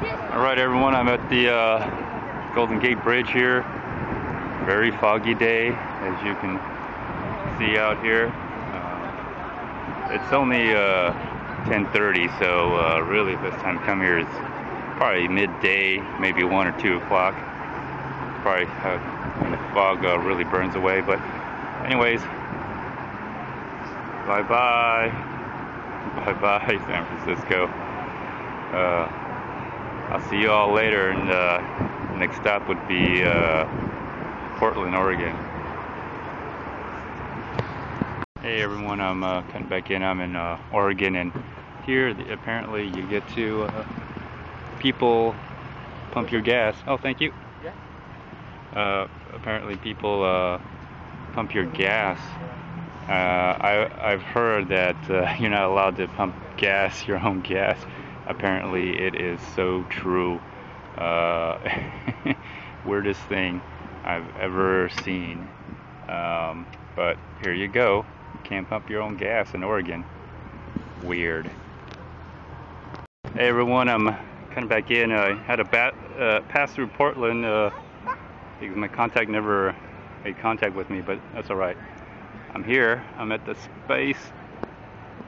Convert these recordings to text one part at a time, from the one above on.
Alright everyone, I'm at the Golden Gate Bridge here. Very foggy day, as you can see out here. It's only 10:30, so really this time to come here is probably midday, maybe 1 or 2 o'clock. Probably when the fog really burns away, but anyways, bye-bye. Bye-bye, San Francisco. I'll see you all later, and next stop would be Portland, Oregon. Hey everyone, I'm coming back in. I'm in Oregon, and here apparently you get to people pump your gas. Oh, thank you. Yeah. Apparently people pump your gas. I've heard that you're not allowed to pump gas, your own gas. Apparently it is so true. Weirdest thing I've ever seen. But here you go. You can't pump your own gas in Oregon. Weird. Hey everyone, I'm coming back in. I had a pass through Portland because my contact never made contact with me, but that's alright. I'm here. I'm at the Space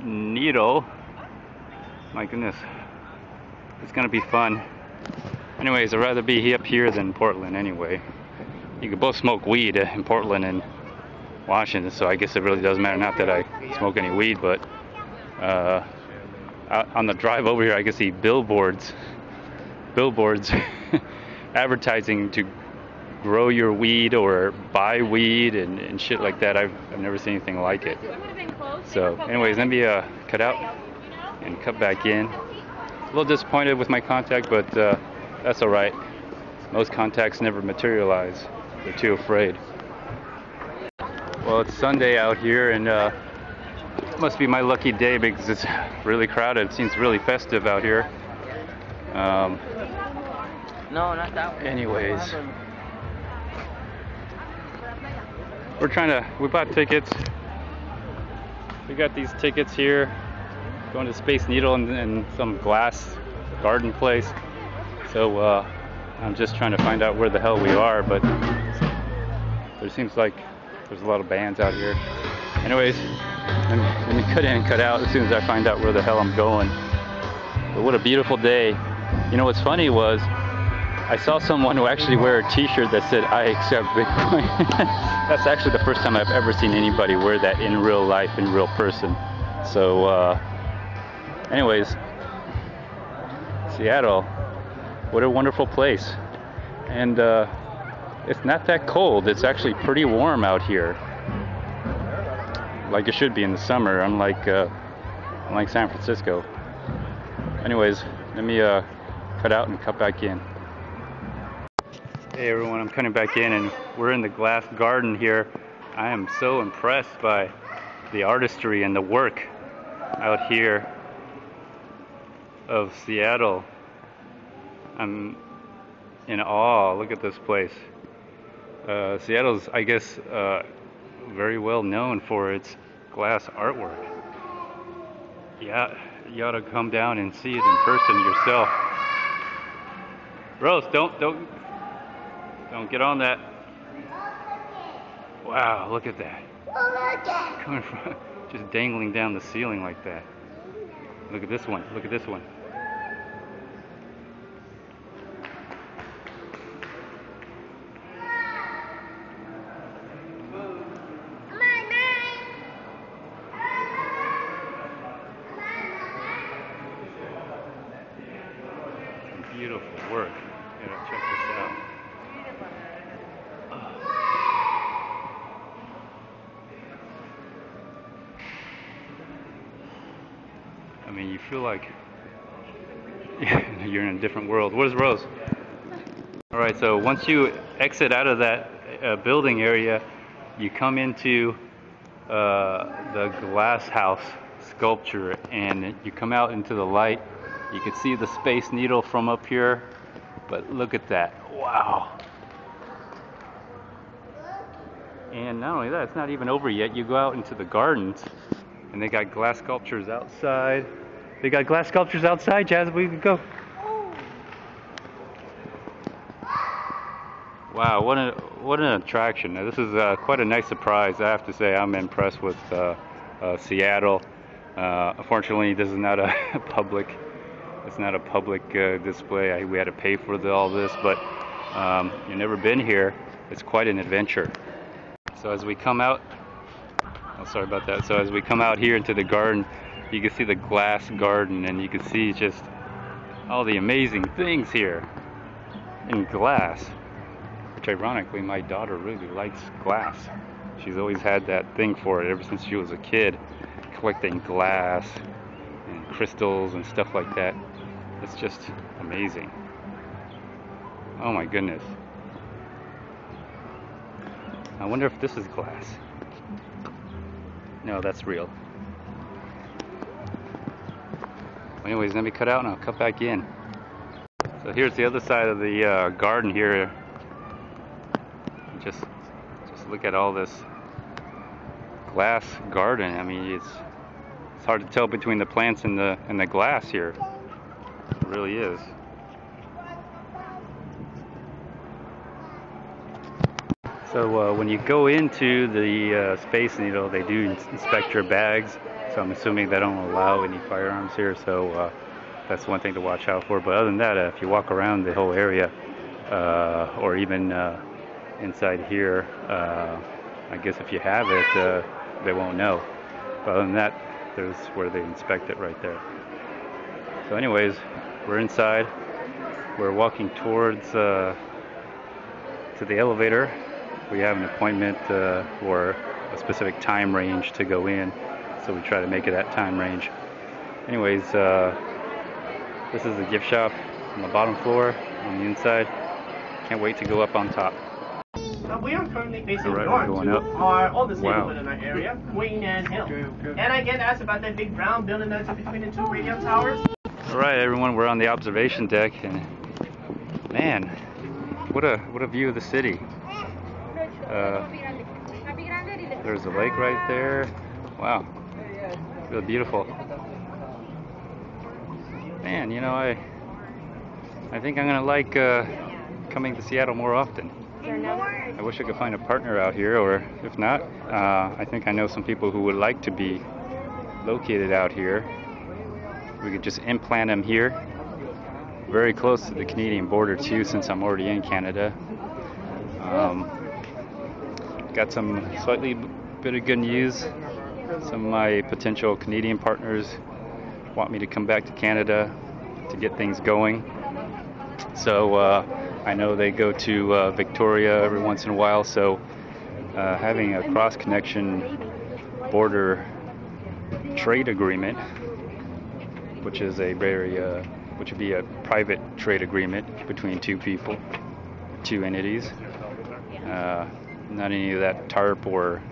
Needle. My goodness. It's gonna be fun. Anyways, I'd rather be up here than Portland anyway. You can both smoke weed in Portland and Washington, so I guess it really doesn't matter. Not that I smoke any weed, but on the drive over here I can see billboards advertising to grow your weed or buy weed and shit like that. I've never seen anything like it. So anyways, let me cut out and cut back in. A little disappointed with my contact, but that's alright. Most contacts never materialize. They're too afraid. Well, it's Sunday out here, and it must be my lucky day because it's really crowded. It seems really festive out here. No, not that one. Anyways, we bought tickets. We got these tickets here. Going to Space Needle and some glass garden place. So I'm just trying to find out where the hell we are, but there seems like there's a lot of bands out here. Anyways, let me cut in and cut out as soon as I find out where the hell I'm going. But what a beautiful day. You know what's funny was I saw someone who actually wear a t-shirt that said I accept Bitcoin. That's actually the first time I've ever seen anybody wear that in real life, in real person. So anyways, Seattle, what a wonderful place. And it's not that cold. It's actually pretty warm out here, like it should be in the summer, unlike San Francisco. Anyways, let me cut out and cut back in. Hey everyone, I'm cutting back in, and we're in the glass garden here. I am so impressed by the artistry and the work out here of Seattle. I'm in awe. Look at this place. Seattle's, I guess, very well known for its glass artwork. Yeah, you ought to come down and see it in person yourself. Rose, don't get on that. Wow, look at that. Coming from, just dangling down the ceiling like that. Look at this one. Look at this one. Beautiful work. You gotta check this out. I mean, you feel like you're in a different world. Where's Rose? Alright, so once you exit out of that building area, you come into the glass house sculpture, and you come out into the light. You can see the Space Needle from up here, but look at that. Wow. And not only that, it's not even over yet. You go out into the gardens, and they got glass sculptures outside. They got glass sculptures outside, Jazz. We can go. Wow, what an attraction. Now, this is quite a nice surprise. I have to say, I'm impressed with Seattle. Unfortunately, this is not a public. It's not a public display. We had to pay for all this, but you've never been here. It's quite an adventure. So as we come out, oh, sorry about that. So as we come out here into the garden, you can see the glass garden, and you can see just all the amazing things here in glass. Which ironically, my daughter really likes glass. She's always had that thing for it ever since she was a kid, collecting glass and crystals and stuff like that. It's just amazing. Oh my goodness. I wonder if this is glass. No, that's real. Anyways, let me cut out and I'll cut back in. So here's the other side of the garden here. Just look at all this glass garden. I mean, it's hard to tell between the plants and the glass here. It really is. So when you go into the Space Needle, they do inspect your bags. So I'm assuming they don't allow any firearms here. So that's one thing to watch out for. But other than that, if you walk around the whole area, or even inside here, I guess if you have it, they won't know. But other than that, there's where they inspect it right there. So anyways, we're inside. We're walking towards to the elevator. We have an appointment for a specific time range to go in, so we try to make it that time range. Anyways, this is the gift shop on the bottom floor on the inside. Can't wait to go up on top. We are currently facing All right, north we're going to up. our oldest Wow. neighborhood in our area, Queen Anne Hill. And I get asked about that big brown building that's in between the two radio towers. All right, everyone, we're on the observation deck, and man, what a view of the city. There's a lake right there. Wow, really beautiful. Man, you know, I think I'm gonna like coming to Seattle more often. I wish I could find a partner out here, or if not, I think I know some people who would like to be located out here. We could just implant them here, very close to the Canadian border too, since I'm already in Canada. Got some slightly bit of good news. Some of my potential Canadian partners want me to come back to Canada to get things going. So I know they go to Victoria every once in a while, so having a cross-connection border trade agreement, which is a which would be a private trade agreement between two people, two entities, not any of that TARP or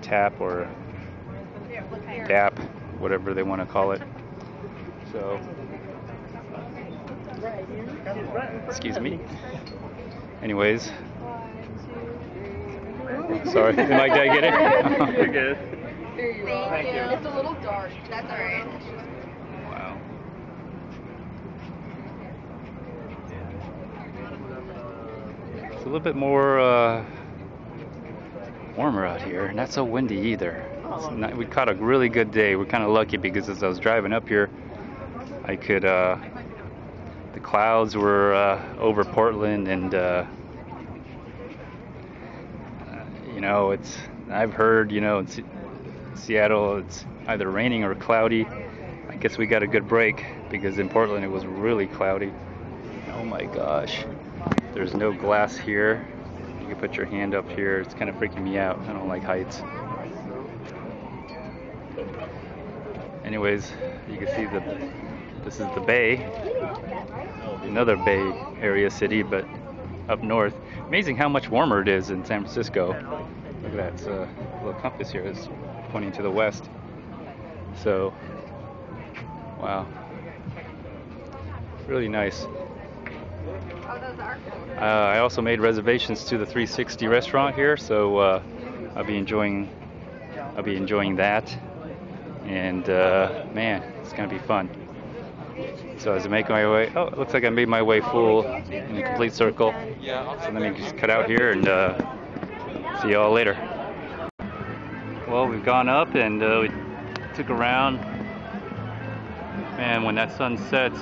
TAP or DAP, whatever they want to call it. So, excuse me. Anyways, sorry, Mike, did I get it? You're good. Thank you. It's a little dark. That's alright. Wow. It's a little bit more warmer out here, not so windy either. We caught a really good day. We're kind of lucky because as I was driving up here, I could, the clouds were over Portland, and you know, I've heard, you know, in Seattle it's either raining or cloudy. I guess we got a good break because in Portland it was really cloudy. Oh my gosh, there's no glass here. You can put your hand up here. It's kind of freaking me out. I don't like heights. Anyways, you can see this is the Bay, another Bay Area city, but up north. Amazing how much warmer it is in San Francisco. Look at that, it's a little compass here is pointing to the west. So, wow, really nice. I also made reservations to the 360 restaurant here, so I'll be enjoying that, and man, it's gonna be fun. So as I make my way, oh, it looks like I made my way full in a complete circle. So let me just cut out here and see y'all later. Well, we've gone up and we took a round. Man, when that sun sets,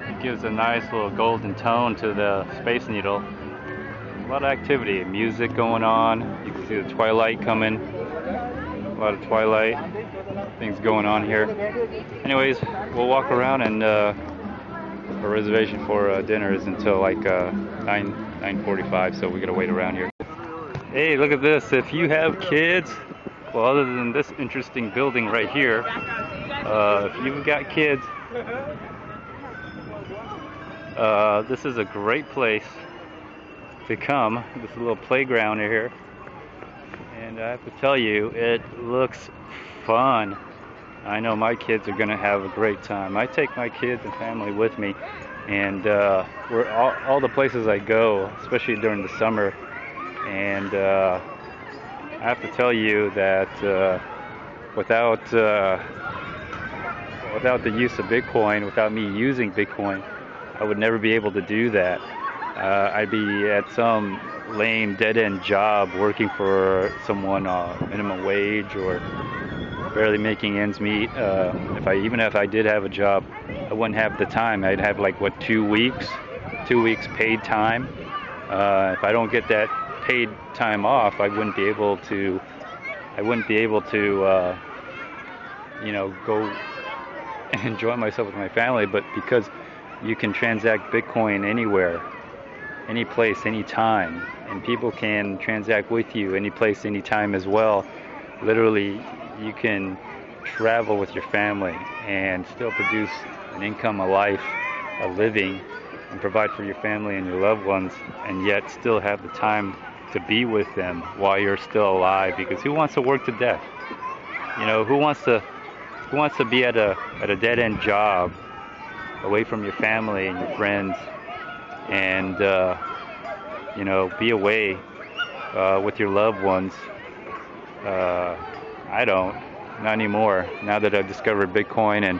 it gives a nice little golden tone to the Space Needle. A lot of activity, music going on. You can see the twilight coming. A lot of twilight things going on here. Anyways, we'll walk around, and our reservation for dinner is until like 9:45, so we gotta wait around here. Hey, look at this. If you have kids, well, other than this interesting building right here, if you've got kids, this is a great place to come. This is a little playground here, and I have to tell you, it looks fun. I know my kids are gonna have a great time. I take my kids and family with me, and we're all the places I go, especially during the summer, and I have to tell you that without the use of Bitcoin, without me using Bitcoin, I would never be able to do that. I'd be at some lame dead-end job working for someone minimum wage or barely making ends meet. Even if I did have a job, I wouldn't have the time. I'd have like 2 weeks paid time. If I don't get that paid time off, I wouldn't be able to go and enjoy myself with my family. But because you can transact Bitcoin anywhere, any place, any time, and people can transact with you any place, any time as well. Literally, you can travel with your family and still produce an income, a life, a living, and provide for your family and your loved ones, and yet still have the time to be with them while you're still alive. Because who wants to work to death? You know, who wants to be at a dead-end job away from your family and your friends, and be away with your loved ones? I don't, not anymore. Now that I've discovered Bitcoin and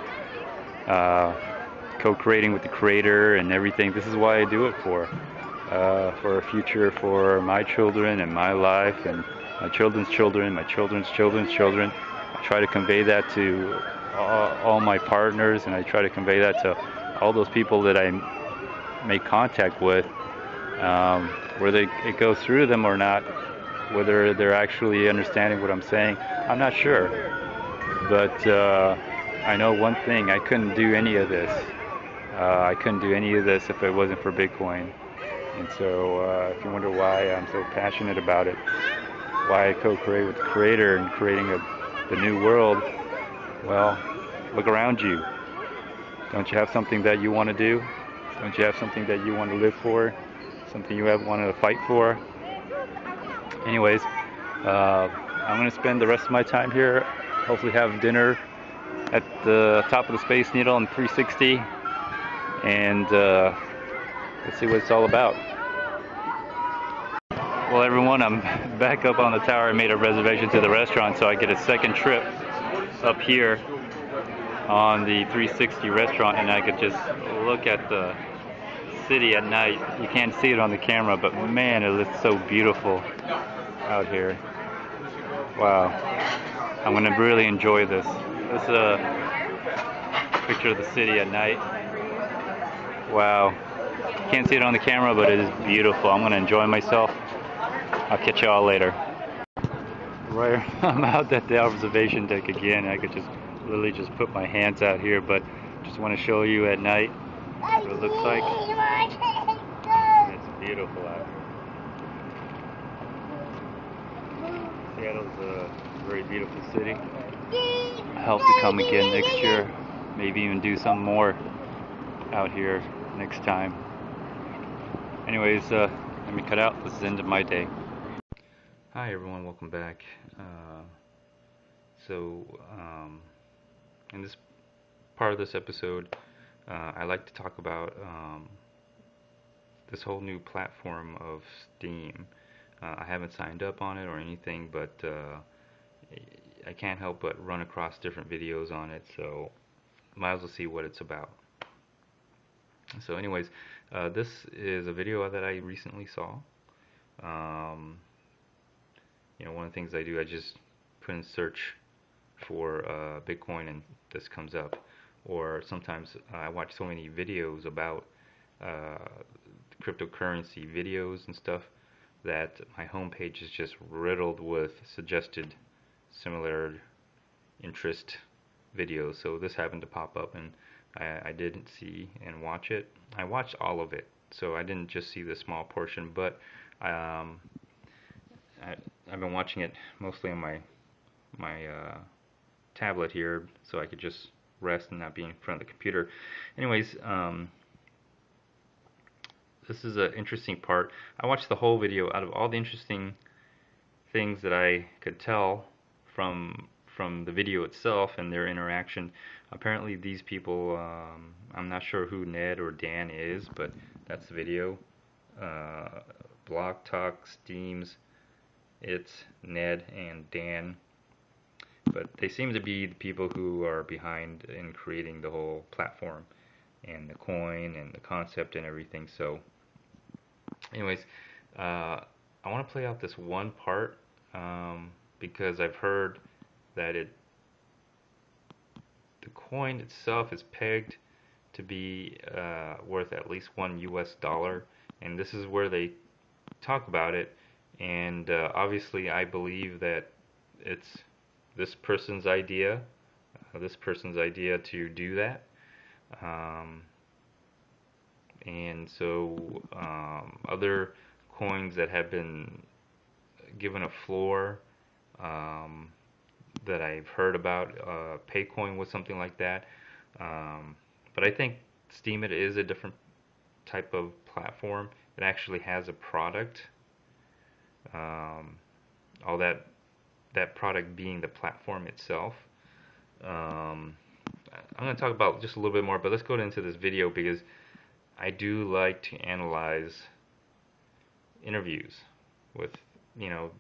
co-creating with the creator and everything, this is why I do it for a future for my children and my life and my children's children, my children's children's children. I try to convey that to all my partners, and I try to convey that to all those people that I make contact with, whether it goes through them or not, whether they're actually understanding what I'm saying, I'm not sure. But I know one thing: I couldn't do any of this. I couldn't do any of this if it wasn't for Bitcoin. And so, if you wonder why I'm so passionate about it, why I co-create with the creator and creating the new world, well, look around you. Don't you have something that you want to do? Don't you have something that you want to live for? Something you have wanted to fight for? Anyways, I'm going to spend the rest of my time here, hopefully have dinner at the top of the Space Needle in 360, and let's see what it's all about. Well, everyone, I'm back up on the tower. I made a reservation to the restaurant so I get a second trip up here on the 360 restaurant, and I could just look at the city at night. You can't see it on the camera, but man, it looks so beautiful out here. Wow, I'm gonna really enjoy this. This is a picture of the city at night. Wow, can't see it on the camera, but it is beautiful. I'm gonna enjoy myself. I'll catch you all later. Right, I'm out at the observation deck again. I could just literally just put my hands out here, but just want to show you at night what it looks like. It's beautiful out here. Seattle's a very beautiful city. I hope to come again next year, maybe even do some more out here next time. Anyways, let me cut out. This is the end of my day. Hi everyone, welcome back. In this part of this episode, I like to talk about this whole new platform of Steam. I haven't signed up on it or anything, but I can't help but run across different videos on it, so might as well see what it's about. So anyways, this is a video that I recently saw. You know, one of the things I do, I just put in search for Bitcoin and this comes up. Or sometimes I watch so many videos about cryptocurrency videos and stuff that my homepage is just riddled with suggested similar interest videos. So this happened to pop up and I didn't see and watch it. I watched all of it, so I didn't just see the small portion, but I've been watching it mostly on my tablet here, so I could just rest and not be in front of the computer. Anyways, this is an interesting part. I watched the whole video. Out of all the interesting things that I could tell from the video itself and their interaction, apparently these people, I'm not sure who Ned or Dan is, but that's the video. Block Talk Steams, it's Ned and Dan, but they seem to be the people who are behind in creating the whole platform and the coin and the concept and everything. So anyways, I want to play out this one part because I've heard that the coin itself is pegged to be worth at least $1 US, and this is where they talk about it. And obviously I believe that it's this person's idea to do that. And so other coins that have been given a floor that I've heard about, Paycoin was something like that. But I think Steemit is a different type of platform. It actually has a product. All that product being the platform itself. I'm going to talk about just a little bit more, but let's go into this video because I do like to analyze interviews with, you know,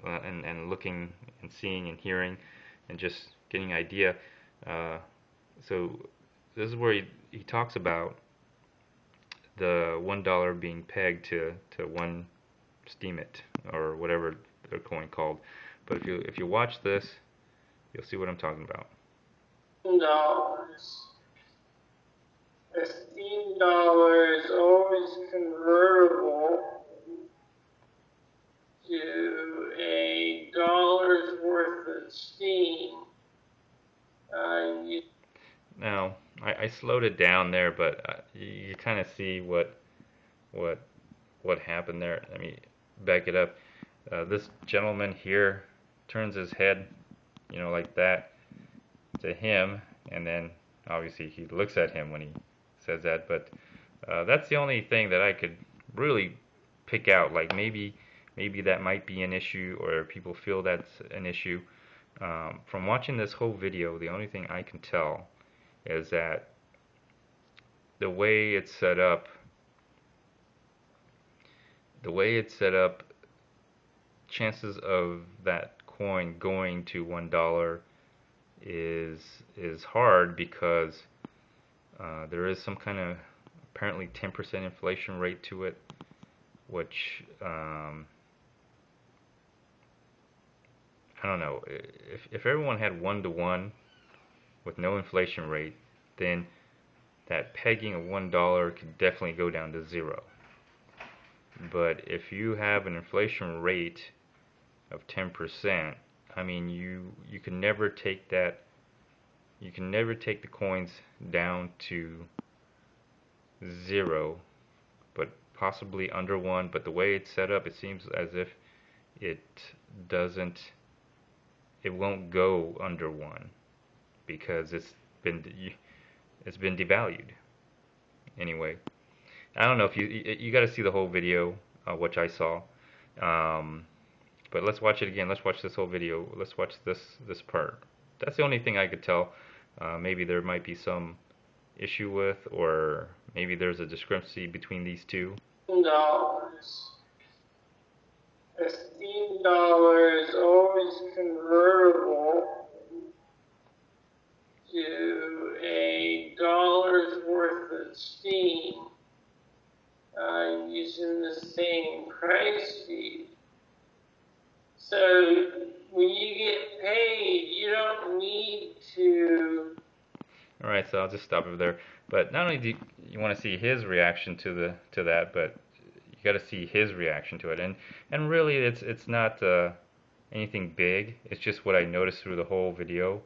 and looking and seeing and hearing and just getting an idea. So this is where he talks about the $1 being pegged to one Steemit or whatever the coin called. But if you watch this, you'll see what I'm talking about. $15. $15 is always convertible to $1 worth of steam. Now, I slowed it down there, but you kind of see what happened there. Let me back it up. This gentleman here turns his head, you know, like that to him, and then obviously he looks at him when he says that. But that's the only thing that I could really pick out. Like maybe that might be an issue, or people feel that's an issue. From watching this whole video, the only thing I can tell is that the way it's set up, chances of that coin going to $1 is hard because there is some kind of apparently 10% inflation rate to it, which I don't know. If everyone had 1-to-1 with no inflation rate, then that pegging of $1 could definitely go down to 0. But if you have an inflation rate of 10%, I mean you can never take that. You can never take the coins down to 0, but possibly under 1. But the way it's set up, it seems as if it won't go under 1 because it's been devalued. Anyway, I don't know if you got to see the whole video, which I saw. But let's watch it again. Let's watch this whole video. Let's watch this part. That's the only thing I could tell. Maybe there might be some issue with, or maybe there's a discrepancy between these two. $15 is always convertible to $1 worth of steam. is in the same price feed. So when you get paid, you don't need to. All right, so I'll just stop over there. But not only do you want to see his reaction to that, but you got to see his reaction to it. And really, it's not anything big. It's just what I noticed through the whole video.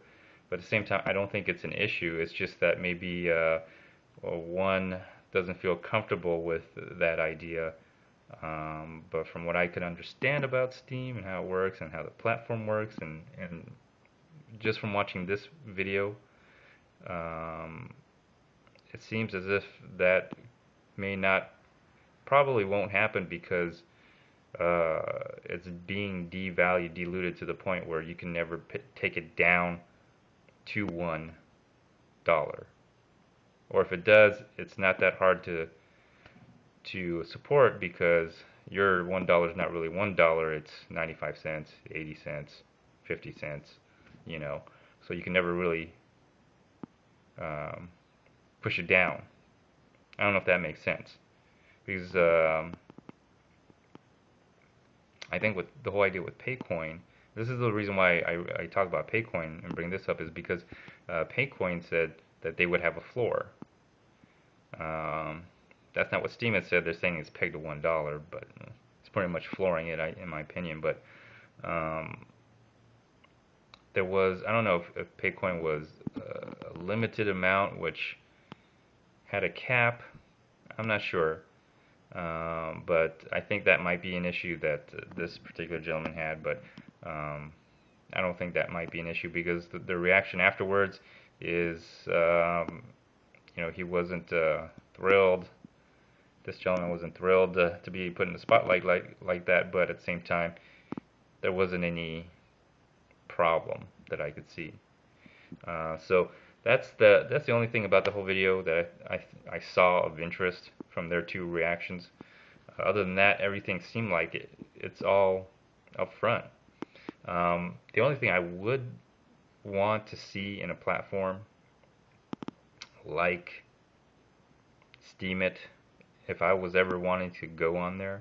But at the same time, I don't think it's an issue. It's just that maybe one doesn't feel comfortable with that idea. But from what I could understand about Steam and how it works and how the platform works, and just from watching this video, it seems as if that probably won't happen because it's being devalued, diluted to the point where you can never take it down to $1. Or if it does, it's not that hard to support because your $1 is not really $1, it's 95 cents, 80 cents, 50 cents, you know. So you can never really push it down. I don't know if that makes sense. Because I think with the whole idea with Paycoin, this is the reason why I talk about Paycoin and bring this up, is because Paycoin said that they would have a floor. That's not what Steam has said. They're saying it's pegged to $1, but it's pretty much flooring it, in my opinion. But there was, I don't know if Paycoin was a limited amount, which had a cap. I'm not sure. But I think that might be an issue that this particular gentleman had, but I don't think that might be an issue because the reaction afterwards is, you know, he wasn't thrilled. This gentleman wasn't thrilled to be put in the spotlight like that, but at the same time, there wasn't any problem that I could see. So that's the only thing about the whole video that I saw of interest from their two reactions. Other than that, everything seemed like it's all up front. The only thing I would want to see in a platform like Steemit, if I was ever wanting to go on there,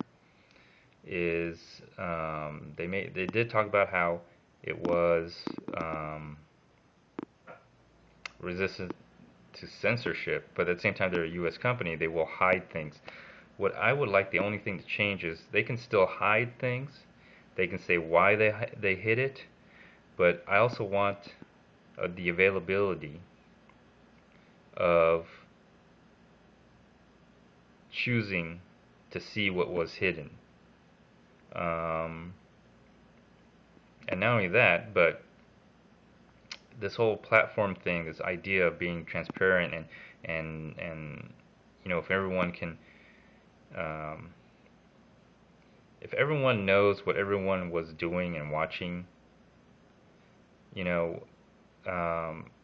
is they did talk about how it was resistant to censorship, but at the same time they're a U.S. company, they will hide things. What I would like, the only thing to change is they can still hide things. They can say why they hid it, but I also want the availability of choosing to see what was hidden. And not only that, but this whole platform thing, this idea of being transparent and you know, if everyone can, if everyone knows what everyone was doing and watching, you know,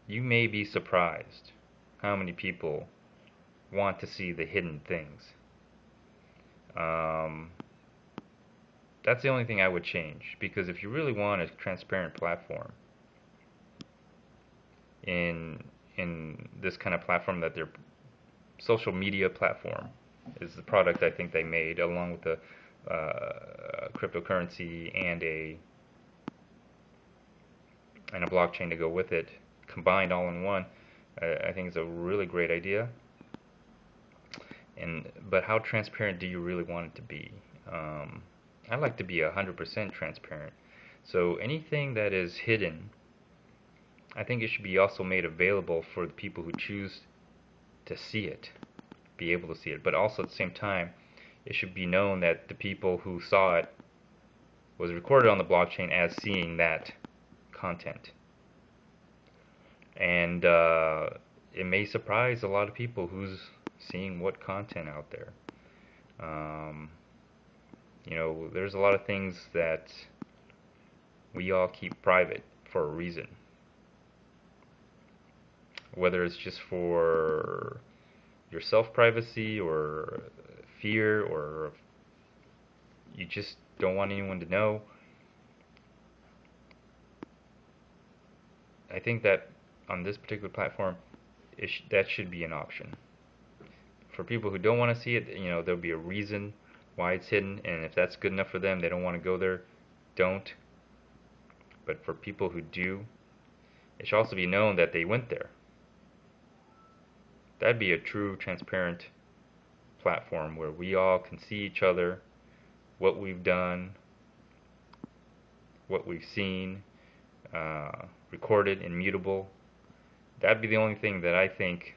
you may be surprised how many people want to see the hidden things. That's the only thing I would change, because if you really want a transparent platform in this kind of platform, that their social media platform is the product I think they made, along with the cryptocurrency and a blockchain to go with it, combined all in one. I think it's a really great idea. But how transparent do you really want it to be? I like to be 100% transparent. So anything that is hidden, I think it should be also made available for the people who choose to see it, be able to see it. But also at the same time, it should be known that the people who saw it was recorded on the blockchain as seeing that content. And it may surprise a lot of people who's seeing what content out there. You know, there's a lot of things that we all keep private for a reason. Whether it's just for your self-privacy or fear, or you just don't want anyone to know. I think that on this particular platform, that should be an option. For people who don't want to see it, you know, there'll be a reason why it's hidden, and if that's good enough for them, they don't want to go there, don't. But for people who do, it should also be known that they went there. That'd be a true transparent platform where we all can see each other, what we've done, what we've seen, recorded, immutable. That'd be the only thing that I think,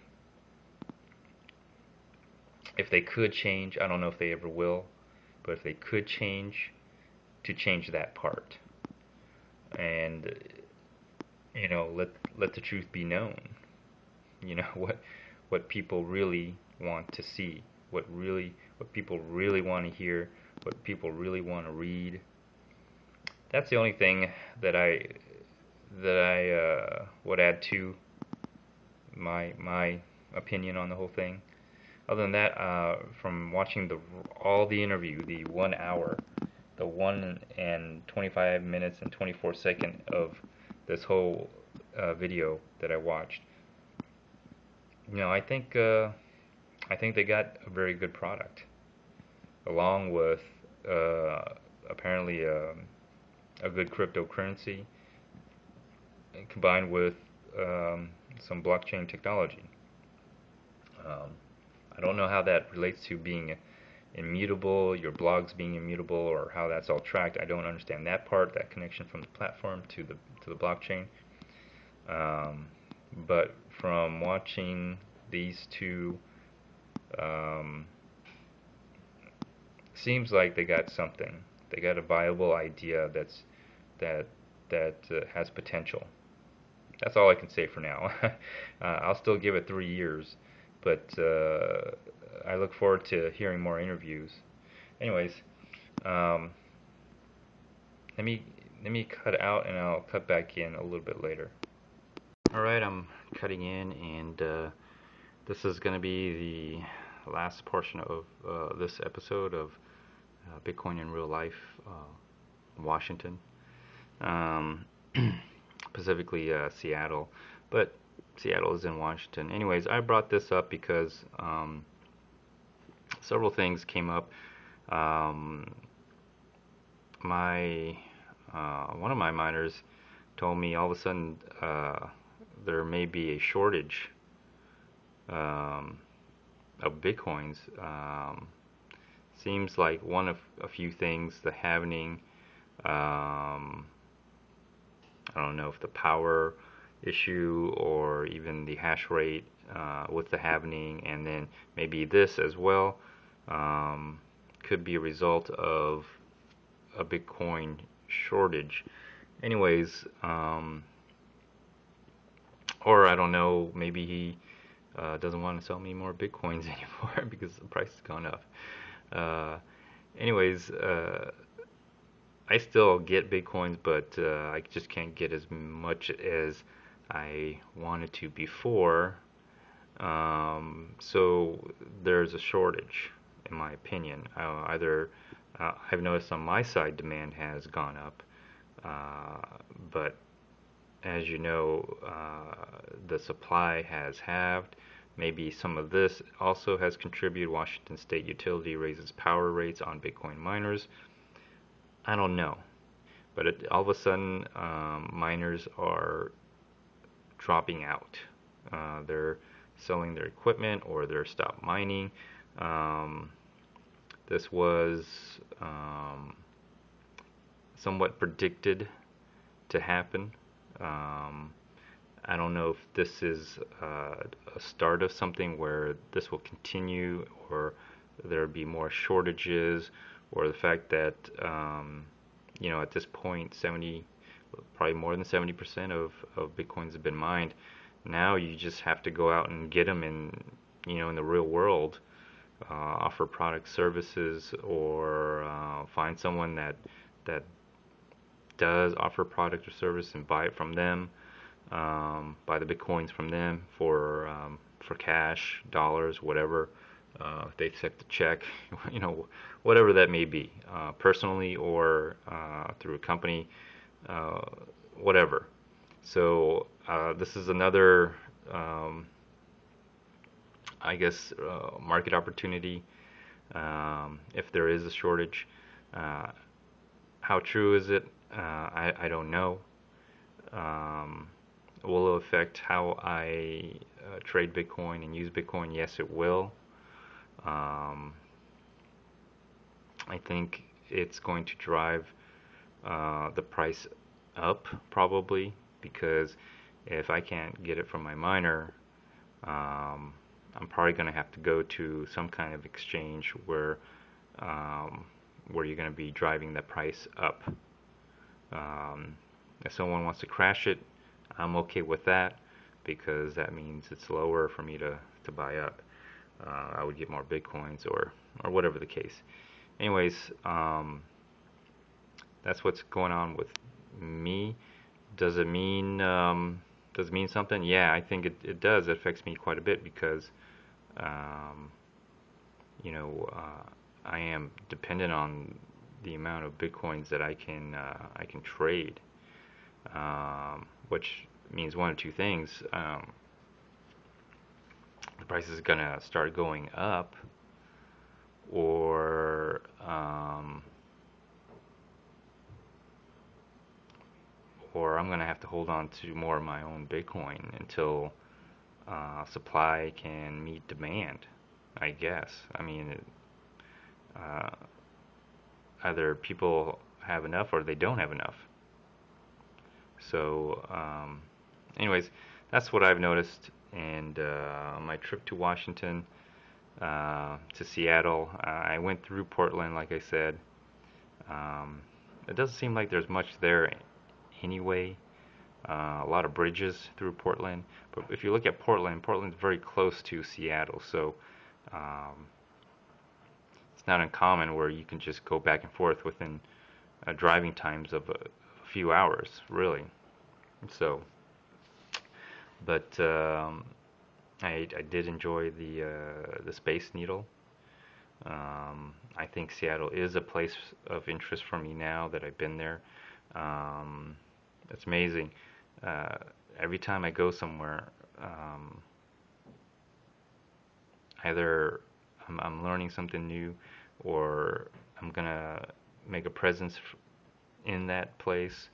if they could change, I don't know if they ever will, but if they could change, to change that part. And, you know, let the truth be known. You know, what people really want to see, what people really want to hear, what people really want to read. That's the only thing that I would add to my opinion on the whole thing. Other than that, from watching all the interview, the 1 hour, the 1 and 25 minutes and 24 second of this whole video that I watched, you know, I think they got a very good product, along with apparently a good cryptocurrency, combined with some blockchain technology. I don't know how that relates to being immutable, your blogs being immutable, or how that's all tracked. I don't understand that part, that connection from the platform to the blockchain. But from watching these two, seems like they got something. They got a viable idea that has potential. That's all I can say for now. I'll still give it 3 years, but I look forward to hearing more interviews. Anyways, let me cut out, and I'll cut back in a little bit later. Alright, I'm cutting in, and this is going to be the last portion of this episode of Bitcoin in Real Life, Washington, specifically Seattle, but Seattle is in Washington. Anyways, I brought this up because several things came up. One of my miners told me all of a sudden there may be a shortage of Bitcoins. Seems like one of a few things, the halvening, I don't know if the power issue or even the hash rate with the halvening, and then maybe this as well, could be a result of a Bitcoin shortage. Anyways, or I don't know, maybe he doesn't want to sell me more Bitcoins anymore because the price has gone up. Anyways, I still get Bitcoins, but I just can't get as much as I wanted to before. So there's a shortage, in my opinion. I've noticed on my side demand has gone up, but as you know, the supply has halved. Maybe some of this also has contributed. Washington State Utility raises power rates on Bitcoin miners. I don't know, but all of a sudden miners are dropping out. They're selling their equipment, or they're stopped mining. This was somewhat predicted to happen. I don't know if this is a start of something where this will continue, or there'll be more shortages, or the fact that you know, at this point, probably more than 70% of Bitcoins have been mined. Now you just have to go out and get them in the real world, offer product, services, or find someone that does offer product or service and buy it from them, buy the Bitcoins from them for cash, dollars, whatever. If they accept the check, whatever that may be, personally or through a company, whatever. So this is another, I guess, market opportunity. If there is a shortage, how true is it? I don't know. Will it affect how I trade Bitcoin and use Bitcoin? Yes, it will. I think it's going to drive the price up probably, because if I can't get it from my miner, I'm probably going to have to go to some kind of exchange where you're going to be driving the price up. If someone wants to crash it, I'm okay with that, because that means it's lower for me to buy up. I would get more Bitcoins or whatever the case. Anyways, that's what's going on with me. Does it mean something? Yeah, I think it does. It affects me quite a bit because I am dependent on the amount of Bitcoins that I can trade, which means one of two things. The price is gonna start going up, or I'm gonna have to hold on to more of my own Bitcoin until supply can meet demand, I guess. I mean, either people have enough or they don't have enough. So, anyways, that's what I've noticed. And my trip to Washington, to Seattle, I went through Portland, like I said. It doesn't seem like there's much there anyway. A lot of bridges through Portland. But if you look at Portland's very close to Seattle, so it's not uncommon where you can just go back and forth within driving times of a few hours, really. So, but I did enjoy the Space Needle. I think Seattle is a place of interest for me now that I've been there. It's amazing. Every time I go somewhere, either I'm learning something new, or I'm gonna make a presence in that place.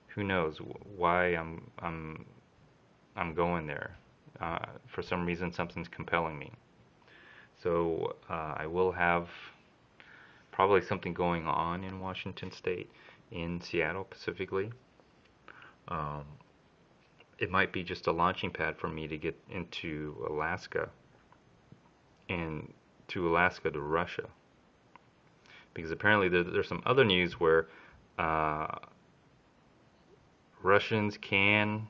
Who knows why I'm going there? For some reason, something's compelling me. So I will have probably something going on in Washington State, in Seattle specifically. It might be just a launching pad for me to get into Alaska, and to Alaska to Russia, because apparently there's some other news where Russians can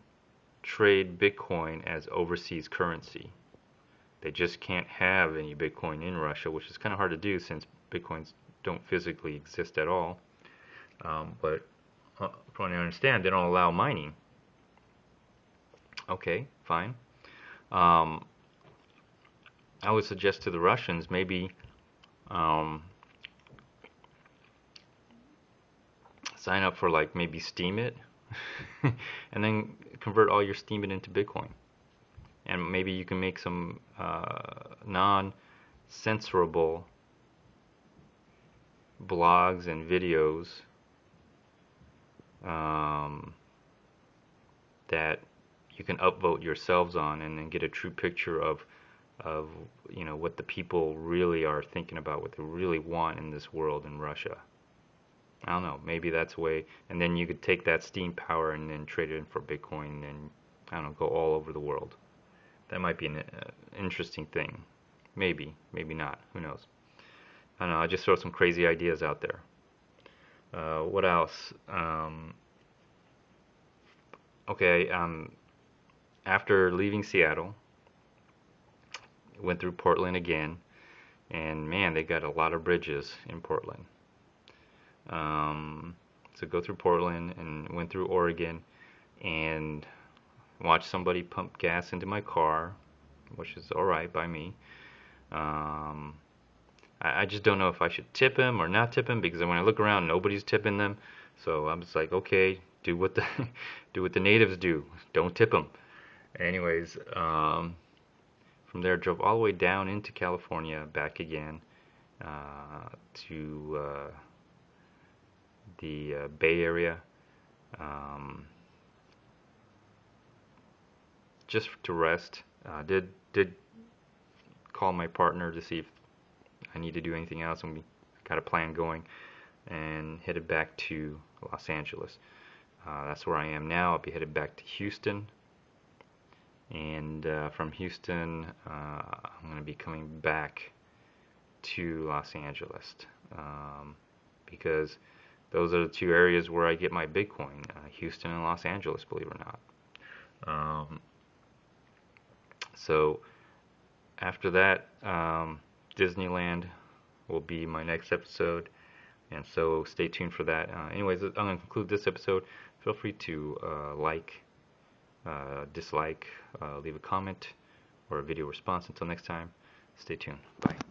trade Bitcoin as overseas currency. They just can't have any Bitcoin in Russia, which is kind of hard to do since Bitcoins don't physically exist at all. But from what I understand, they don't allow mining. Okay, fine. I would suggest to the Russians maybe sign up for like maybe Steemit, and then convert all your Steemit into Bitcoin. And maybe you can make some non-censorable blogs and videos that you can upvote yourselves on, and then get a true picture of what the people really are thinking about, what they really want in this world in Russia. I don't know, maybe that's a way. And then you could take that Steam power and then trade it in for Bitcoin, and I don't know, go all over the world. That might be an interesting thing. Maybe not. Who knows? I don't know. I just throw some crazy ideas out there. What else? Okay. After leaving Seattle, went through Portland again, and man, they got a lot of bridges in Portland. So go through Portland and went through Oregon, and watched somebody pump gas into my car, which is alright by me. I just don't know if I should tip him or not tip him, because when I look around, nobody's tipping them. So I'm just like, okay, do what the natives do. Don't tip them. Anyways, from there, drove all the way down into California, back again to the Bay Area, just to rest. Did call my partner to see if I need to do anything else, and we got a plan going, and headed back to Los Angeles. That's where I am now. I'll be headed back to Houston, and from Houston I'm going to be coming back to Los Angeles, because those are the two areas where I get my Bitcoin, Houston and Los Angeles, believe it or not. So after that, Disneyland will be my next episode, and so stay tuned for that. Anyways, I'm going to conclude this episode. Feel free to like, dislike, leave a comment, or a video response. Until next time, stay tuned. Bye.